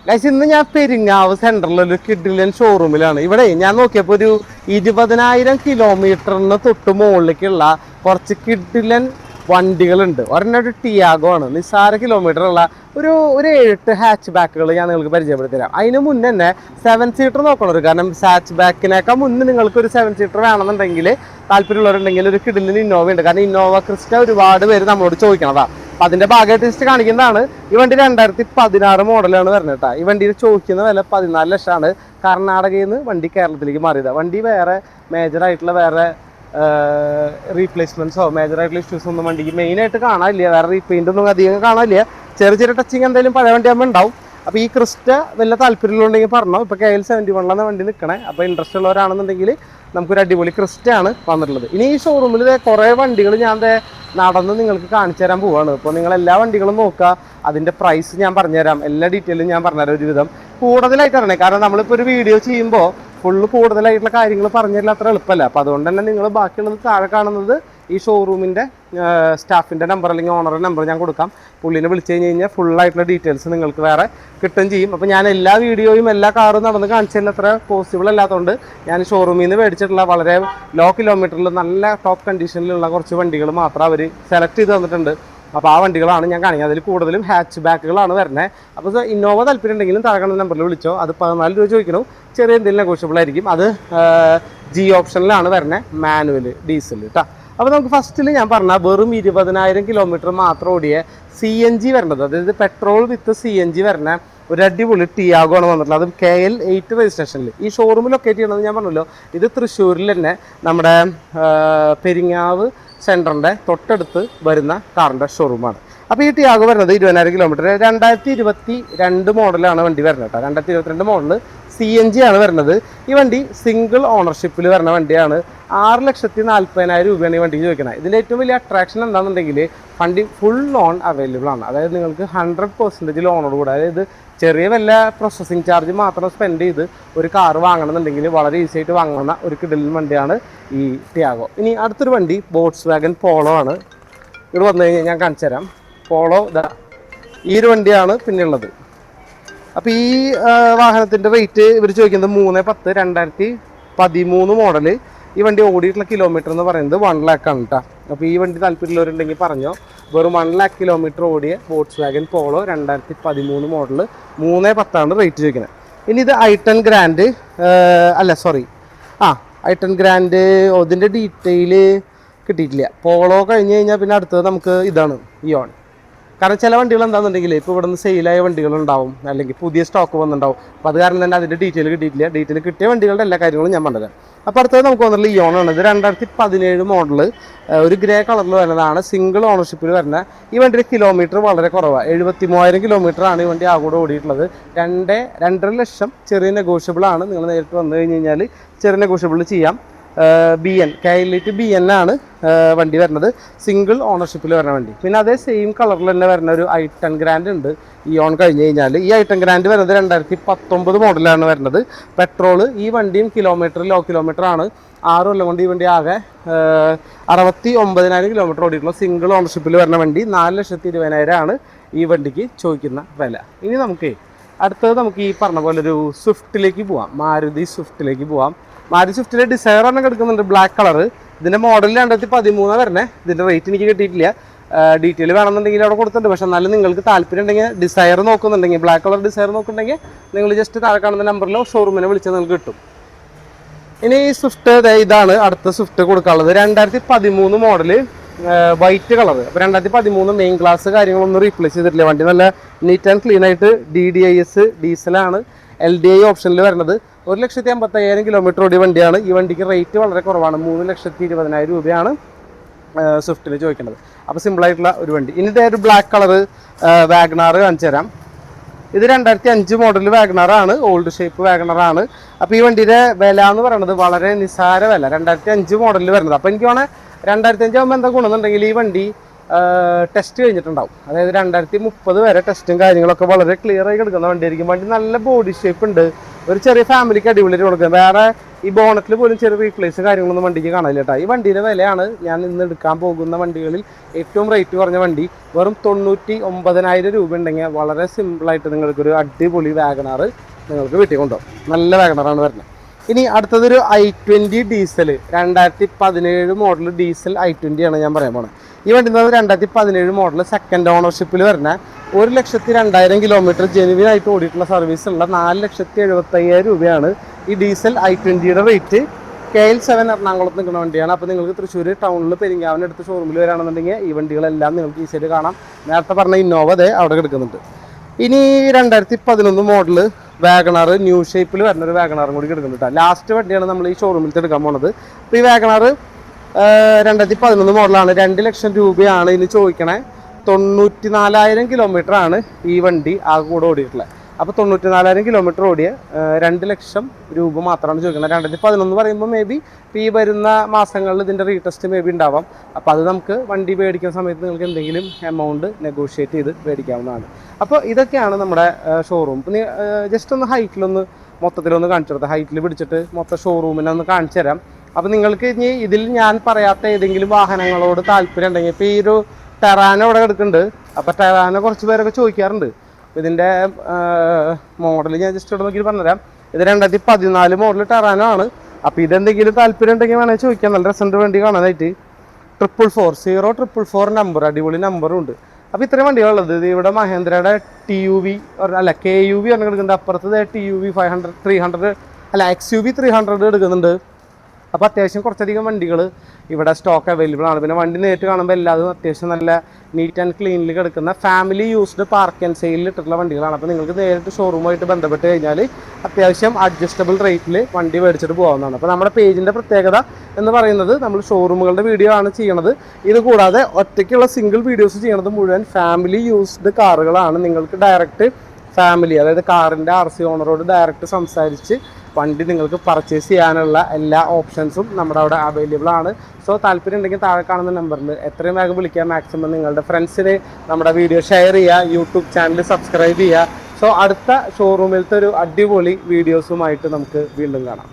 Guys ഇന്ന് ഞാൻ പെരിങ്ങാവ് സെൻട്രലൊരു കിഡിലൻ ഷോറൂമിലാണ്. ഇവിടെ ഞാൻ നോക്കിയപ്പോൾ ഒരു 20,000 കിലോമീറ്ററിന് തൊട്ട് മുകളിലേക്കുള്ള കുറച്ച് കിഡിലൻ വണ്ടികളുണ്ട്. ഒരെണ്ണം ഒരു ടിയാഗോ ആണ്. നിസ്സാര കിലോമീറ്റർ ഉള്ള ഒരു 7-8 ഹാച്ച് ബാക്കുകൾ ഞാൻ നിങ്ങൾക്ക് പരിചയപ്പെടുത്തി തരാം. അതിന് മുന്നേ തന്നെ 7 സീറ്റർ നോക്കണത്. കാരണം ഹാച്ച് ബാക്കിനേക്കാൾ മുന്നേ നിങ്ങൾക്ക് ഒരു 7 സീറ്റർ വേണമെന്നുണ്ടെങ്കിൽ താല്പര്യമുള്ളവരുണ്ടെങ്കിൽ ഒരു കിഡിലിന് ഇന്നോവ ഉണ്ട്. കാരണം ഇന്നോവ ക്രിസ്റ്റ ഒരുപാട് പേര് നമ്മളോട് ചോദിക്കണതാ. അപ്പം അതിൻ്റെ ഭാഗമായിട്ട് ടെസ്റ്റ് കാണിക്കുന്നതാണ്. ഈ വണ്ടി 2016 മോഡലാണ് വരുന്നത് കേട്ടോ. ഈ വണ്ടിയിൽ ചോദിക്കുന്ന വില 14 ലക്ഷമാണ്. കർണാടകയിൽ നിന്ന് വണ്ടി കേരളത്തിലേക്ക് മാറിയതാണ്. വണ്ടി വേറെ മേജറായിട്ടുള്ള വേറെ റീപ്ലേസ്മെൻറ്റ്സോ മേജറായിട്ടുള്ള ഇഷ്യൂസ് ഒന്നും വണ്ടിക്ക് മെയിനായിട്ട് കാണാനില്ല. വേറെ റീപെയിൻ്റ് ഒന്നും അധികം കാണാനില്ല. ചെറിയ ചെറിയ ടച്ചിങ് എന്തായാലും പഴയ വണ്ടി ആകുമ്പോൾ ഉണ്ടാവും. അപ്പോൾ ഈ ക്രിസ്റ്റ വല്ല താല്പര്യമുണ്ടെങ്കിൽ പറഞ്ഞോ. ഇപ്പോൾ KL 71 വണ്ടി നിൽക്കണേ. അപ്പോൾ ഇൻട്രസ്റ്റ് ഉള്ളവരാണെന്നുണ്ടെങ്കിൽ നമുക്കൊരു അടിപൊളി ക്രിസ്റ്റയാണ് വന്നിട്ടുള്ളത്. ഇനി ഈ ഷോറൂമിൽ കുറേ വണ്ടികൾ ഞാൻ നടന്ന് നിങ്ങൾക്ക് കാണിച്ചു തരാൻ പോവാണ്. ഇപ്പോൾ നിങ്ങൾ എല്ലാ വണ്ടികളും നോക്കുക, അതിൻ്റെ പ്രൈസ് ഞാൻ പറഞ്ഞുതരാം, എല്ലാ ഡീറ്റെയിലും ഞാൻ പറഞ്ഞുതരാം. ഒരുവിധം കൂടുതലായിട്ട് അറിയണേ. കാരണം നമ്മളിപ്പോൾ ഒരു വീഡിയോ ചെയ്യുമ്പോൾ ഫുള്ള് കൂടുതലായിട്ടുള്ള കാര്യങ്ങൾ പറഞ്ഞുതരില്ല, അത്ര എളുപ്പമല്ല. അപ്പോൾ അതുകൊണ്ട് തന്നെ നിങ്ങൾ ബാക്കിയുള്ളത് താഴെ കാണുന്നത് ഈ ഷോറൂമിൻ്റെ സ്റ്റാഫിൻ്റെ നമ്പർ അല്ലെങ്കിൽ ഓണറുടെ നമ്പർ ഞാൻ കൊടുക്കാം. പുള്ളിനെ വിളിച്ച് കഴിഞ്ഞാൽ ഫുള്ളായിട്ടുള്ള ഡീറ്റെയിൽസ് നിങ്ങൾക്ക് വേറെ കിട്ടുകയും ചെയ്യും. അപ്പോൾ ഞാൻ എല്ലാ വീഡിയോയും എല്ലാ കാറും നടന്ന് കാണിച്ചതിൽ അത്ര പോസിബിൾ അല്ലാത്തതുകൊണ്ട് ഞാൻ ഷോറൂമിൽ നിന്ന് മേടിച്ചിട്ടുള്ള വളരെ ലോ കിലോമീറ്ററിൽ നല്ല ടോപ്പ് കണ്ടീഷനിലുള്ള കുറച്ച് വണ്ടികൾ മാത്രം അവർ സെലക്ട് ചെയ്ത് തന്നിട്ടുണ്ട്. അപ്പോൾ ആ വണ്ടികളാണ് ഞാൻ കാണിക്കുന്നത്. അതിൽ കൂടുതലും ഹാച്ച് ബാക്കുകളാണ് വരുന്നത്. അപ്പോൾ ഇന്നോവ താല്പര്യം ഉണ്ടെങ്കിലും താഴെ കാണുന്ന നമ്പറിൽ വിളിച്ചോ. അത് 14 രൂപ ചോദിക്കണം. ചെറിയ എന്തെങ്കിലും നെഗോഷ്യബിൾ ആയിരിക്കും. അത് G ഓപ്ഷനിലാണ് വരുന്നത്, മാനുവൽ ഡീസൽ കേട്ടോ. അപ്പോൾ നമുക്ക് ഫസ്റ്റിൽ ഞാൻ പറഞ്ഞാൽ വെറും 20,000 കിലോമീറ്റർ മാത്രം ഓടിയ CNG വരണത്, അതായത് പെട്രോൾ വിത്ത് CNG വരണ ഒരു അടിപൊളി ടിയാഗോ ആണ് വന്നിട്ടുള്ളത്. അതും KL 8 രജിസ്ട്രേഷനിൽ. ഈ ഷോറൂം ലൊക്കേറ്റ് ചെയ്യണമെന്ന് ഞാൻ പറഞ്ഞല്ലോ. ഇത് തൃശ്ശൂരിൽ തന്നെ നമ്മുടെ പെരിങ്ങാവ് സെൻറ്ററിൻ്റെ തൊട്ടടുത്ത് വരുന്ന കാറിൻ്റെ ഷോറൂമാണ്. അപ്പോൾ ഈ ടിയാഗോ വരുന്നത് 20,000 കിലോമീറ്റർ 2022 മോഡലാണ് വണ്ടി വരുന്നത് കേട്ടോ. 2022 മോഡൽ CNG ആണ് വരുന്നത്. ഈ വണ്ടി സിംഗിൾ ഓണർഷിപ്പിൽ വരുന്ന വണ്ടിയാണ്. 6,40,000 രൂപയാണ് ഈ വണ്ടിക്ക് ചോദിക്കുന്നത്. ഇതിൻ്റെ ഏറ്റവും വലിയ അട്രാക്ഷൻ എന്താണെന്നുണ്ടെങ്കിൽ വണ്ടി ഫുൾ ലോൺ അവൈലബിൾ ആണ്. അതായത് നിങ്ങൾക്ക് 100% ലോണോട് കൂടെ, അതായത് ചെറിയ വല്ല പ്രോസസ്സിങ് ചാർജ് മാത്രം സ്പെൻഡ് ചെയ്ത് ഒരു കാർ വാങ്ങണമെന്നുണ്ടെങ്കിൽ വളരെ ഈസി ആയിട്ട് വാങ്ങുന്ന ഒരു കിഡിലൻ വണ്ടിയാണ് ഈ ടിയാഗോ. ഇനി അടുത്തൊരു വണ്ടി Volkswagen പോളോ ആണ്. ഇവിടെ വന്നു കഴിഞ്ഞാൽ ഞാൻ കാണിച്ചു തരാം. പോളോ ഈ ഒരു വണ്ടിയാണ് പിന്നെ ഉള്ളത്. അപ്പോൾ ഈ വാഹനത്തിൻ്റെ റേറ്റ് ഇവർ ചോദിക്കുന്നത് 3/10/2013 മോഡൽ. ഈ വണ്ടി ഓടിയിട്ടുള്ള കിലോമീറ്റർ എന്ന് പറയുന്നത് 1 lakh ആണ് കേട്ടോ. അപ്പോൾ ഈ വണ്ടി താല്പര്യമുള്ളവരുണ്ടെങ്കിൽ പറഞ്ഞോ. വെറും 1 lakh കിലോമീറ്റർ ഓടിയ Volkswagen പോളോ 2013 മോഡൽ 3/10 റേറ്റ് ചോദിക്കുന്നത്. ഇനി ഇത് i10 ഗ്രാൻഡ് i10 ഗ്രാൻഡ് ഇതിൻ്റെ ഡീറ്റെയിൽ കിട്ടിയിട്ടില്ല. പോളോ കഴിഞ്ഞ് കഴിഞ്ഞാൽ പിന്നെ അടുത്തത് നമുക്ക് ഇതാണ് ഇയോൺ. കാരണം ചില വണ്ടികൾ എന്താണെന്നുണ്ടെങ്കിൽ ഇപ്പോൾ ഇവിടെ നിന്ന് സെയിലായ വണ്ടികളുണ്ടാവും, അല്ലെങ്കിൽ പുതിയ സ്റ്റോക്ക് വന്നിട്ടുണ്ടാവും. അപ്പോൾ അത് കാരണം തന്നെ അതിൻ്റെ ഡീറ്റെയിൽ കിട്ടിയിട്ടില്ല. ഡീറ്റെയിൽ കിട്ടിയ വണ്ടികളുടെ എല്ലാ കാര്യങ്ങളും ഞാൻ പറഞ്ഞുതരാം. അപ്പോൾ അടുത്തത് നമുക്ക് വന്നിട്ടുള്ള ഇയോൺ ആണ്. ഇത് 2017 മോഡൽ ഒരു ഗ്രേ കളറിൽ വരുന്നതാണ്. സിംഗിൾ ഓണർഷിപ്പിൽ വരുന്ന ഈ വണ്ടിയുടെ കിലോമീറ്റർ വളരെ കുറവാണ്. 73,000 കിലോമീറ്റർ ആണ് ഈ വണ്ടി ആകൂടെ ഓടിയിട്ടുള്ളത്. 2.5 ലക്ഷം ചെറിയ നെഗോഷ്യബിൾ ആണ്. നിങ്ങൾ നേരിട്ട് വന്നു കഴിഞ്ഞ് കഴിഞ്ഞാൽ ചെറിയ നെഗോഷ്യബിൾ ചെയ്യാം. KL 8 ആണ് വണ്ടി വരുന്നത്. സിംഗിൾ ഓണർഷിപ്പിൽ വരുന്ന വണ്ടി. പിന്നെ അതേ സെയിം കളറിൽ തന്നെ വരുന്ന ഒരു i10 ഗ്രാൻഡ് ഉണ്ട് ഇയോൺ കഴിഞ്ഞ് കഴിഞ്ഞാൽ. ഈ i10 ഗ്രാൻഡ് വരുന്നത് 2019 മോഡലാണ് വരുന്നത്. പെട്രോള് ഈ വണ്ടിയും ലോ കിലോമീറ്റർ ആണ്. 6 കൊല്ലം കൊണ്ട് ഈ വണ്ടി ആകെ 69,000 കിലോമീറ്റർ ഓടിയിട്ടുള്ള സിംഗിൾ ഓണർഷിപ്പിൽ വരുന്ന വണ്ടി. 4,20,000 ആണ് ഈ വണ്ടിക്ക് ചോദിക്കുന്ന വില. ഇനി അടുത്തത് നമുക്ക് ഈ പറഞ്ഞ പോലെ ഒരു സ്വിഫ്റ്റിലേക്ക് പോവാം. മാരുതി സ്വിഫ്റ്റിലേക്ക് പോവാം. മാരുതി സ്വിഫ്റ്റിലെ ഡിസയർ തന്നെ കിടക്കുന്നുണ്ട്, ബ്ലാക്ക് കളർ. ഇതിൻ്റെ മോഡൽ 2013 വരണേ. ഇതിൻ്റെ റേറ്റ് എനിക്ക് കിട്ടിയിട്ടില്ല. ഡീറ്റെയിൽ വേണമെന്നുണ്ടെങ്കിൽ അവിടെ കൊടുത്തിട്ടുണ്ട്. പക്ഷേ എന്നാലും നിങ്ങൾക്ക് താല്പര്യം ഉണ്ടെങ്കിൽ ഡിസയർ നോക്കുന്നുണ്ടെങ്കിൽ, ബ്ലാക്ക് കളർ ഡിസയർ നോക്കുന്നുണ്ടെങ്കിൽ നിങ്ങൾ ജസ്റ്റ് താഴെ കാണുന്ന നമ്പറിലോ ഷോറൂമിനെ വിളിച്ചാൽ നിങ്ങൾക്ക് കിട്ടും. ഇനി ഈ സ്വിഫ്റ്റ് ഇതാണ് അടുത്ത സ്വിഫ്റ്റ് കൊടുക്കാനുള്ളത്. 2013 മോഡൽ വൈറ്റ് കളർ. അപ്പോൾ 2013 മെയിൻ ഗ്ലാസ് കാര്യങ്ങളൊന്നും റീപ്ലേസ് ചെയ്തിട്ടില്ല. വണ്ടി നല്ല നീറ്റ് ആൻഡ് ക്ലീൻ ആയിട്ട് DDIS ഡീസലാണ്. LDI ഓപ്ഷനിൽ വരുന്നത്. 1,50,000 കിലോമീറ്റർ ഓടിയ വണ്ടിയാണ്. ഈ വണ്ടിക്ക് റേറ്റ് വളരെ കുറവാണ്. 3,20,000 രൂപയാണ് സ്വിഫ്റ്റിന് ചോദിക്കുന്നത്. അപ്പോൾ സിമ്പിളായിട്ടുള്ള ഒരു വണ്ടി. ഇനി ഒരു ബ്ലാക്ക് കളർ വാഗണാർ കാണിച്ചു തരാം. ഇത് 2005 മോഡൽ വാഗണറാണ്. ഓൾഡ് ഷേപ്പ് വാഗണറാണ്. അപ്പോൾ ഈ വണ്ടിയുടെ വില എന്ന് പറയുന്നത് വളരെ നിസ്സാര വില. 2005 മോഡലിൽ വരുന്നത്. അപ്പോൾ എനിക്ക് വേണേൽ 2005 ആകുമ്പോൾ എന്താ ഗുണമെന്നുണ്ടെങ്കിൽ ഈ വണ്ടി ടെസ്റ്റ് കഴിഞ്ഞിട്ടുണ്ടാവും. അതായത് 2030 വരെ ടെസ്റ്റും കാര്യങ്ങളൊക്കെ വളരെ ക്ലിയർ ആയി കിടക്കുന്ന വണ്ടിയായിരിക്കും. വണ്ടി നല്ല ബോഡി ഷേപ്പ് ഉണ്ട്. ഒരു ചെറിയ ഫാമിലിക്ക് അടിപൊളിയായിട്ട് കൊടുക്കുക. വേറെ ഈ ബോണറ്റിൽ പോലും ചെറിയ റീപ്ലേസ് കാര്യങ്ങളൊന്നും വണ്ടിക്ക് കാണില്ല കേട്ടോ. ഈ വണ്ടിയുടെ വിലയാണ് ഞാൻ ഇന്ന് എടുക്കാൻ പോകുന്ന വണ്ടികളിൽ ഏറ്റവും റേറ്റ് കുറഞ്ഞ വണ്ടി. വെറും 99,000 രൂപ ഉണ്ടെങ്കിൽ വളരെ സിമ്പിളായിട്ട് നിങ്ങൾക്കൊരു അടിപൊളി വാഗണാർ നിങ്ങൾക്ക് വീട്ടിൽ കൊണ്ടുപോകും. നല്ല വാഗണറാണ് വരുന്നത്. ഇനി അടുത്തതൊരു i20 diesel 2017 model diesel i20 ആണ് ഞാൻ പറയാൻ പോകുന്നത്. ഈ വണ്ടി 2017 മോഡൽ സെക്കൻഡ് ഓണർഷിപ്പിൽ വരുന്ന 1,02,000 കിലോമീറ്റർ ജെനുവിൻ ആയിട്ട് ഓടിയിട്ടുള്ള സർവീസ് ഉള്ള 4,75,000 രൂപയാണ് ഈ ഡീസൽ i20യുടെ റേറ്റ്. KL7 എറണാകുളത്ത് നിൽക്കുന്ന വണ്ടിയാണ്. അപ്പോൾ നിങ്ങൾക്ക് തൃശ്ശൂർ ടൗണിൽ പെരിങ്ങാവിനടുത്ത് ഷോറൂമിൽ വരികയാണെന്നുണ്ടെങ്കിൽ ഈ വണ്ടികളെല്ലാം നിങ്ങൾക്ക് ഈസിയായിട്ട് കാണാം. നേരത്തെ പറഞ്ഞ ഇന്നോവ അതെ അവിടെ കിടക്കുന്നുണ്ട്. ഇനി 2011 മോഡൽ വാഗണാർ ന്യൂ ഷേപ്പിൽ വരുന്നൊരു വാഗണാറും കൂടി കിടക്കുന്നുണ്ട്. ലാസ്റ്റ് വണ്ടിയാണ് നമ്മൾ ഈ ഷോറൂമിൽ എടുക്കാൻ പോണത്. അപ്പോൾ ഈ വാഗണാർ 2011 മോഡലാണ്. 2 ലക്ഷം രൂപയാണ് ഇതിന് ചോദിക്കണേ. 94,000 കിലോമീറ്റർ ആണ് ഈ വണ്ടി ആകെ കൂടെ ഓടിയിട്ടുള്ളത്. അപ്പോൾ 94,000 കിലോമീറ്റർ ഓടിയ 2 ലക്ഷം രൂപ മാത്രമാണ് ചോദിക്കുന്നത്. 2011 പറയുമ്പോൾ മേ ബി ഈ വരുന്ന മാസങ്ങളിൽ ഇതിൻ്റെ റീടെസ്റ്റ് മേ ബി ഉണ്ടാവാം. അപ്പോൾ അത് നമുക്ക് വണ്ടി മേടിക്കുന്ന സമയത്ത് നിങ്ങൾക്ക് എന്തെങ്കിലും എമൗണ്ട് നെഗോഷിയേറ്റ് ചെയ്ത് മേടിക്കാവുന്നതാണ്. അപ്പോൾ ഇതൊക്കെയാണ് നമ്മുടെ ഷോറൂം. ഇപ്പം ജസ്റ്റ് ഒന്ന് ഹൈറ്റിലൊന്ന് മൊത്തത്തിലൊന്ന് കാണിച്ചു കൊടുത്താൽ, ഹൈറ്റിൽ പിടിച്ചിട്ട് മൊത്തം ഷോറൂമിനെ ഒന്ന് കാണിച്ചു തരാം. അപ്പോൾ നിങ്ങൾക്ക് ഇനി ഇതിൽ ഞാൻ പറയാത്ത ഏതെങ്കിലും വാഹനങ്ങളോട് താല്പര്യം ഉണ്ടെങ്കിൽ, ഇപ്പോൾ ഈ ഒരു ടെറാനോ ഇവിടെ എടുക്കുന്നുണ്ട്. അപ്പോൾ ടെറാനോ കുറച്ച് പേരൊക്കെ ചോദിക്കാറുണ്ട്. ഇതിൻ്റെ മോഡൽ ഞാൻ ജസ്റ്റ് ഇവിടെ നോക്കി പറഞ്ഞുതരാം. ഇത് 2014 മോഡൽ ടെറാനോ ആണ്. അപ്പോൾ ഇതെന്തെങ്കിലും താല്പര്യം ഉണ്ടെങ്കിൽ വേണമെങ്കിൽ ചോദിക്കാം. നല്ല രസമുണ്ട് വണ്ടി കാണാനായിട്ട്. 044 നമ്പർ, അടിപൊളി നമ്പറും ഉണ്ട്. അപ്പോൾ ഇത്രയും വണ്ടികളുള്ളത്. ഇത് ഇവിടെ മഹേന്ദ്രയുടെ TUV അല്ല KUV പറഞ്ഞ് എടുക്കുന്നുണ്ട്. അപ്പുറത്ത് TUV 500 300 അല്ല XUV 300 എടുക്കുന്നുണ്ട്. അപ്പോൾ അത്യാവശ്യം കുറച്ചധികം വണ്ടികൾ ഇവിടെ സ്റ്റോക്ക് അവൈലബിൾ ആണ്. പിന്നെ വണ്ടി നേരിട്ട് കാണുമ്പോൾ എല്ലാതും അത്യാവശ്യം നല്ല നീറ്റ് ആൻഡ് ക്ലീനിൽ കിടക്കുന്ന ഫാമിലി യൂസ്ഡ് പാർക്ക് ആൻഡ് സെയിലിൽ ഇട്ടിട്ടുള്ള വണ്ടികളാണ്. അപ്പോൾ നിങ്ങൾക്ക് നേരിട്ട് ഷോറൂമായിട്ട് ബന്ധപ്പെട്ട് കഴിഞ്ഞാൽ അത്യാവശ്യം അഡ്ജസ്റ്റബിൾ റേറ്റിൽ വണ്ടി മേടിച്ചിട്ട് പോകാവുന്നതാണ്. അപ്പോൾ നമ്മുടെ പേജിൻ്റെ പ്രത്യേകത എന്ന് പറയുന്നത് നമ്മൾ ഷോറൂമുകളുടെ വീഡിയോ ആണ് ചെയ്യണത്. ഇത് കൂടാതെ ഒറ്റയ്ക്കുള്ള സിംഗിൾ വീഡിയോസ് ചെയ്യണത് മുഴുവൻ ഫാമിലി യൂസ്ഡ് കാറുകളാണ്. നിങ്ങൾക്ക് ഡയറക്റ്റ് ഫാമിലി, അതായത് കാറിൻ്റെ RC ഓണറോട് ഡയറക്റ്റ് സംസാരിച്ച് വണ്ടി നിങ്ങൾക്ക് പർച്ചേസ് ചെയ്യാനുള്ള എല്ലാ ഓപ്ഷൻസും നമ്മുടെ അവിടെ അവൈലബിൾ ആണ്. സോ താല്പര്യം ഉണ്ടെങ്കിൽ താഴെ കാണുന്ന നമ്പറിൽ എത്രയും വേഗം വിളിക്കുക. മാക്സിമം നിങ്ങളുടെ ഫ്രണ്ട്സിന് നമ്മുടെ വീഡിയോ ഷെയർ ചെയ്യുക, യൂട്യൂബ് ചാനൽ സബ്സ്ക്രൈബ് ചെയ്യുക. സോ അടുത്ത ഷോറൂമിലത്തെ ഒരു അടിപൊളി വീഡിയോസുമായിട്ട് നമുക്ക് വീണ്ടും കാണാം.